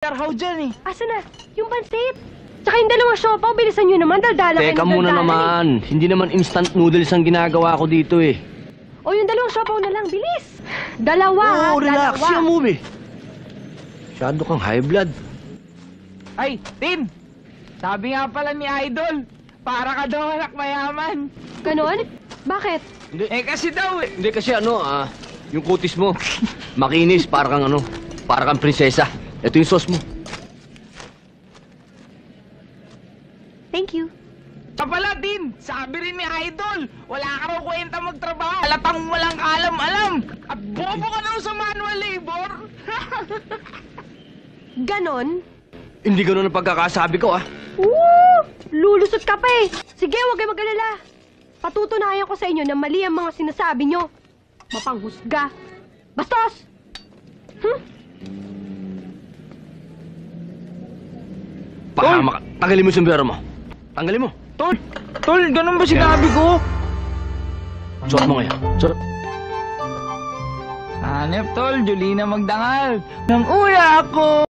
How dyan eh. Asa na? Yung pansit. Tsaka yung dalawang siopaw, bilisan nyo naman. Daldala kayo Teka ng muna daldala naman. Hindi naman instant noodles ang ginagawa ko dito eh. O yung dalawang siopaw na lang, bilis. Dalawa ha, Oo, relax. dalawa. Siya move eh. Masyado kang high blood. Ay, Tin! Sabi nga pala ni Idol, para ka daw anak mayaman. Ganon? Bakit? Hindi, Eh kasi daw eh. hindi kasi yung kutis mo, makinis, para kang para kang prinsesa. Ito yung sauce mo. Thank you. Kapala, Tin! Sabi rin ni Idol, wala ka raw kwenta magtrabaho. Alatang walang kaalam-alam. At bobo ka daw sa manual labor. Ganon? Hindi ganun ang pagkakasabi ko Woo! Lulusot ka pa eh. Sige, huwag kayo mag-alala. Patutunayan ko sa inyo na mali ang mga sinasabi nyo. Mapanghusga. Bastos! Pahamak. Tanggalin mo yung sombrero mo. Tanggalin mo. Tol, ganun ba sinabi ko? Suot mo ngayon. Suot. Hanep, Tol, Julina magdangal. Nang uya ako.